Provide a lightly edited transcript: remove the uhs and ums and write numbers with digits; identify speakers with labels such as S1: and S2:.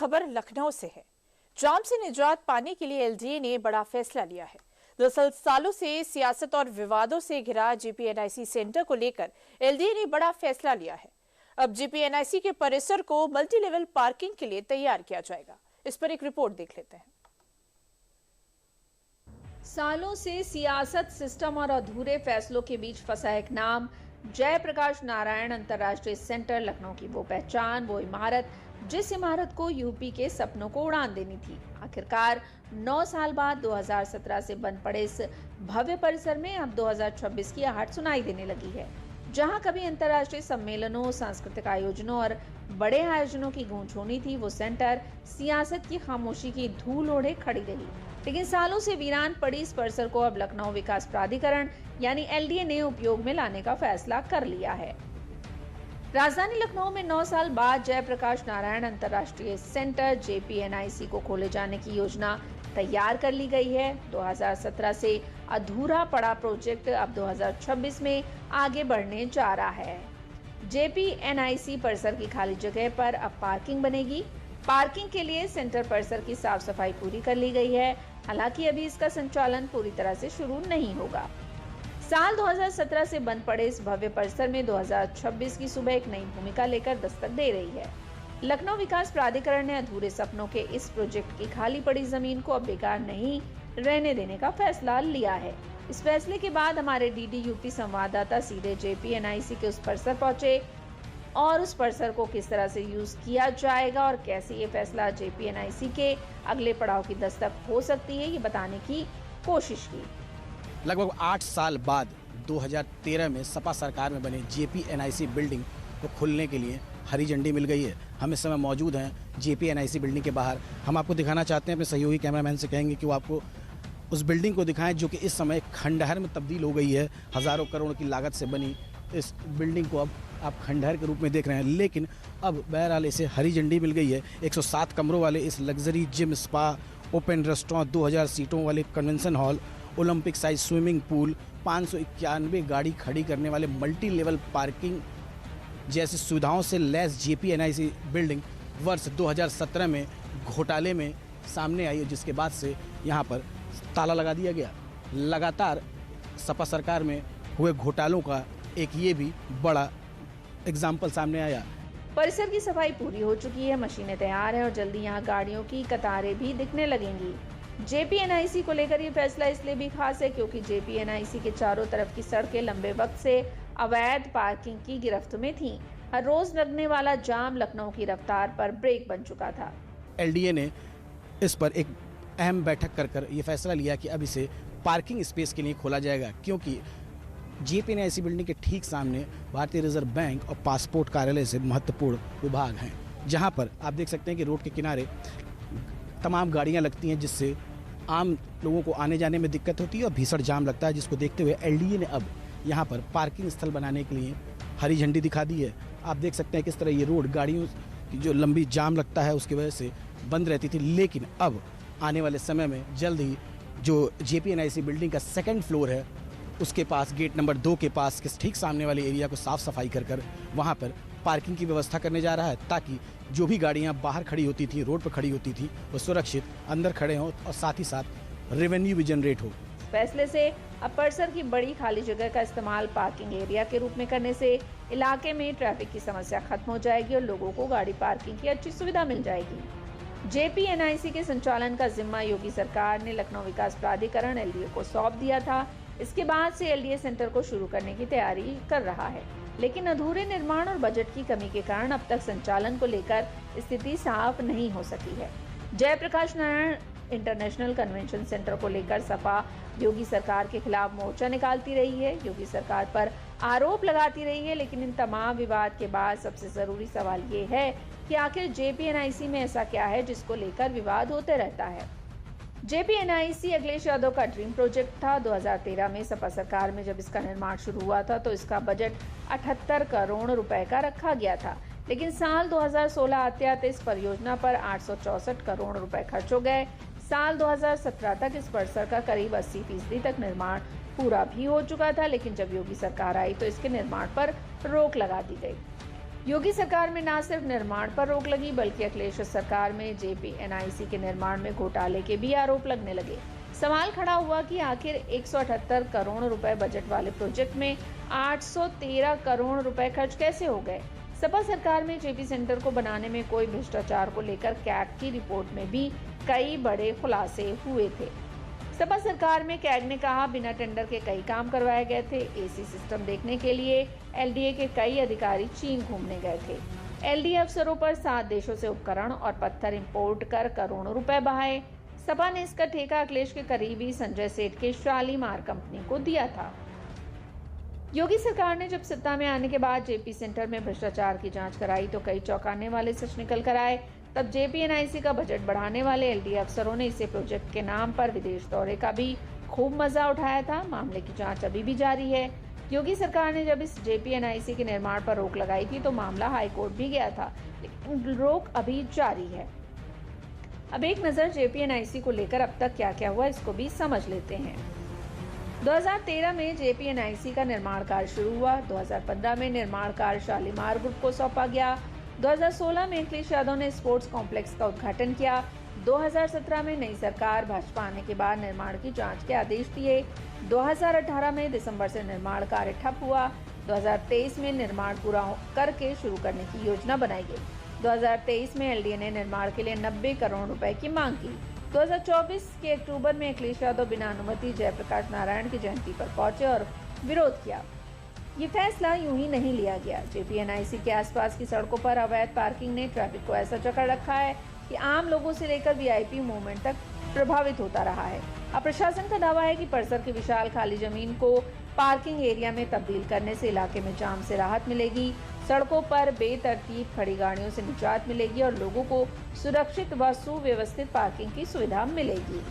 S1: खबर लखनऊ से है। जाम से निजात पाने के लिए एलडीए ने बड़ा फैसला लिया है। दरअसल सालों से सियासत और विवादों से घिरा जेपीएनआईसी सेंटर को लेकर एलडीए ने बड़ा फैसला लिया है। अब जेपीएनआईसी के परिसर को मल्टी लेवल पार्किंग के लिए तैयार किया जाएगा। इस पर एक रिपोर्ट देख लेते हैं।
S2: सालों से सियासत, सिस्टम और अधूरे फैसलों के बीच फंसा एक नाम, जयप्रकाश नारायण अंतर्राष्ट्रीय सेंटर लखनऊ की वो पहचान, वो इमारत जिस इमारत को यूपी के सपनों को उड़ान देनी थी। आखिरकार 9 साल बाद 2017 से बंद पड़े इस भव्य परिसर में अब 2026 की आहट सुनाई देने लगी है। जहां कभी अंतर्राष्ट्रीय सम्मेलनों, सांस्कृतिक आयोजनों और बड़े आयोजनों की गूंज होनी थी, वो सेंटर सियासत की खामोशी की धूल ओढ़े खड़ी रही। लेकिन सालों से वीरान पड़ी इस परिसर को अब लखनऊ विकास प्राधिकरण यानी एलडीए ने उपयोग में लाने का फैसला कर लिया है। राजधानी लखनऊ में 9 साल बाद जयप्रकाश नारायण अंतर्राष्ट्रीय सेंटर जेपीएनआईसी को खोले जाने की योजना तैयार कर ली गई है। 2017 से अधूरा पड़ा प्रोजेक्ट अब 2026 में आगे बढ़ने जा रहा है। जेपीएनआईसी परिसर की खाली जगह पर अब पार्किंग बनेगी। पार्किंग के लिए सेंटर परिसर की साफ सफाई पूरी कर ली गई है। हालांकि अभी इसका संचालन पूरी तरह से शुरू नहीं होगा। साल 2017 से बंद पड़े इस भव्य परिसर में 2026 की सुबह एक नई भूमिका लेकर दस्तक दे रही है। लखनऊ विकास प्राधिकरण ने अधूरे सपनों के इस प्रोजेक्ट की खाली पड़ी जमीन को अब बेकार नहीं रहने देने का फैसला लिया है। इस फैसले के बाद हमारे डीडी यूपी संवाददाता सीधे जेपीएनआईसी के उस परिसर पहुंचे और उस परिसर को किस तरह से यूज किया जाएगा और कैसे ये फैसला जेपीएनआईसी के अगले पड़ाव की दस्तक हो सकती है, ये बताने की कोशिश की।
S3: लगभग 8 साल बाद 2013 में सपा सरकार में बने जेपीएनआईसी बिल्डिंग को खोलने के लिए हरी झंडी मिल गई है। हम इस समय मौजूद हैं जेपीएनआईसी बिल्डिंग के बाहर। हम आपको दिखाना चाहते हैं, अपने सहयोगी कैमरामैन से कहेंगे कि वो आपको उस बिल्डिंग को दिखाएं जो कि इस समय खंडहर में तब्दील हो गई है। हज़ारों करोड़ की लागत से बनी इस बिल्डिंग को अब आप खंडहर के रूप में देख रहे हैं, लेकिन अब बहरहाल इसे हरी झंडी मिल गई है। 107 कमरों वाले इस luxury gym, spa, open restaurant, 2000 सीटों वाले convention hall, Olympic size swimming pool, 591 गाड़ी खड़ी करने वाले मल्टी लेवल पार्किंग जैसी सुविधाओं से लैस जेपीएनआईसी बिल्डिंग वर्ष 2017 में घोटाले में सामने आई, जिसके बाद से यहाँ पर ताला लगा दिया गया। लगातार सपा सरकार में हुए घोटालों का एक ये भी बड़ा एग्जाम्पल सामने आया।
S2: परिसर की सफाई पूरी हो चुकी है, मशीनें तैयार हैं और जल्दी यहाँ गाड़ियों की कतारें भी दिखने लगेंगी। जेपीएनआईसी को लेकर ये फैसला इसलिए भी खास है क्योंकि जेपीएनआईसी के चारों तरफ की सड़कें लंबे वक्त से अवैध पार्किंग की गिरफ्त में थीं। हर रोज लगने वाला जाम लखनऊ की रफ्तार पर ब्रेक बन चुका था।
S3: एलडीए ने इस पर एक अहम बैठक कर ये फैसला लिया कि अब इसे पार्किंग स्पेस के लिए खोला जाएगा, क्योंकि जेपीएनआईसी बिल्डिंग के ठीक सामने भारतीय रिजर्व बैंक और पासपोर्ट कार्यालय से महत्वपूर्ण विभाग हैं, जहां पर आप देख सकते हैं कि रोड के किनारे तमाम गाड़ियां लगती हैं, जिससे आम लोगों को आने जाने में दिक्कत होती है और भीषण जाम लगता है, जिसको देखते हुए एलडीए ने अब यहां पर पार्किंग स्थल बनाने के लिए हरी झंडी दिखा दी है। आप देख सकते हैं किस तरह ये रोड गाड़ियों की जो लंबी जाम लगता है उसकी वजह से बंद रहती थी, लेकिन अब आने वाले समय में जल्द ही जो जेपीएनआईसी बिल्डिंग का 2nd फ्लोर है उसके पास गेट नंबर 2 के पास के ठीक सामने वाले एरिया को साफ सफाई कर वहाँ पर पार्किंग की व्यवस्था करने जा रहा है, ताकि जो भी गाड़ियाँ बाहर खड़ी होती थी, रोड पर खड़ी होती थी, वो सुरक्षित अंदर खड़े हों और साथ ही साथ रेवेन्यू भी जनरेट हो।
S2: फैसले से अब परिसर की बड़ी खाली जगह का इस्तेमाल पार्किंग एरिया के रूप में करने से इलाके में ट्रैफिक की समस्या खत्म हो जाएगी और लोगों को गाड़ी पार्किंग की अच्छी सुविधा मिल जाएगी। जेपीएनआईसी के संचालन का जिम्मा योगी सरकार ने लखनऊ विकास प्राधिकरण एलडीए को सौंप दिया था। इसके बाद से एलडीए सेंटर को शुरू करने की तैयारी कर रहा है, लेकिन अधूरे निर्माण और बजट की कमी के कारण अब तक संचालन को लेकर स्थिति साफ नहीं हो सकी है। Jayaprakash Narayan international convention centre को लेकर सपा योगी सरकार के खिलाफ मोर्चा निकालती रही है, योगी सरकार पर आरोप लगाती रही है, लेकिन इन तमाम विवाद के बाद सबसे जरूरी सवाल ये है कि आखिर जेपीएनआईसी में ऐसा क्या है जिसको लेकर विवाद होते रहता है। जेपीएनआईसी अखिलेश यादव का ड्रीम प्रोजेक्ट था। 2013 में सपा सरकार में जब इसका निर्माण शुरू हुआ था तो इसका बजट 78 करोड़ रुपए का रखा गया था, लेकिन साल 2016 आते इस परियोजना पर 864 करोड़ रुपए खर्च हो गए। साल 2017 तक इस परिसर का करीब 80% तक निर्माण पूरा भी हो चुका था, लेकिन जब योगी सरकार आई तो इसके निर्माण पर रोक लगा दी गई। योगी सरकार में न सिर्फ निर्माण पर रोक लगी बल्कि अखिलेश सरकार में जेपीएनआईसी के निर्माण में घोटाले के भी आरोप लगने लगे। सवाल खड़ा हुआ कि आखिर 178 करोड़ रुपए बजट वाले प्रोजेक्ट में 813 करोड़ रुपए खर्च कैसे हो गए। सपा सरकार में जेपी सेंटर को बनाने में कोई भ्रष्टाचार को लेकर कैग की रिपोर्ट में भी कई बड़े खुलासे हुए थे। सपा सरकार में कैग ने कहा बिना टेंडर के कई काम करवाए गए थे। एसी सिस्टम देखने के लिए एलडीए के कई अधिकारी चीन घूमने गए थे। एलडीए अफसरों पर 7 देशों से उपकरण और पत्थर इंपोर्ट कर करोड़ों रुपए बहाए। सपा ने इसका ठेका अखिलेश के करीबी संजय सेठ के शालीमार कंपनी को दिया था। योगी सरकार ने जब सत्ता में आने के बाद जेपी सेंटर में भ्रष्टाचार की जांच कराई तो कई चौंकाने वाले सच निकल कर आए। तब जेपीएनआईसी का बजट बढ़ाने वाले एलडीए अफसरों ने इसे प्रोजेक्ट के नाम पर विदेश दौरे का भी खूब मजा उठाया था। मामले की जांच अभी भी जारी है। योगी सरकार ने जब इस जेपीएनआईसी के निर्माण पर रोक लगाई थी तो मामला हाईकोर्ट भी गया था, लेकिन रोक अभी जारी है। अब एक नजर जेपीएनआईसी को लेकर अब तक क्या क्या हुआ इसको भी समझ लेते हैं। 2013 में जेपीएनआईसी का निर्माण कार्य शुरू हुआ। 2015 में निर्माण कार्य शालीमार ग्रुप को सौंपा गया। 2016 में अखिलेश यादव ने स्पोर्ट्स कॉम्प्लेक्स का उद्घाटन किया। 2017 में नई सरकार भाजपा आने के बाद निर्माण की जांच के आदेश दिए। 2018 में दिसंबर से निर्माण कार्य ठप हुआ। 2023 में निर्माण पूरा करके शुरू करने की योजना बनाई गई। 2023 में एलडीए ने निर्माण के लिए 90 करोड़ रुपए की मांग की। 2024 के अक्टूबर में अखिलेश यादव बिना अनुमति जयप्रकाश नारायण की जयंती पर पहुंचे और विरोध किया। ये फैसला यूं ही नहीं लिया गया। जेपीएनआईसी के आसपास की सड़कों पर अवैध पार्किंग ने ट्रैफिक को ऐसा जकड़ रखा है कि आम लोगों से लेकर वीआईपी मूवमेंट तक प्रभावित होता रहा है। अब प्रशासन का दावा है कि परिसर की विशाल खाली जमीन को पार्किंग एरिया में तब्दील करने से इलाके में जाम से राहत मिलेगी। सड़कों पर बेतरतीब खड़ी गाड़ियों से निजात मिलेगी और लोगों को सुरक्षित व सुव्यवस्थित पार्किंग की सुविधा मिलेगी।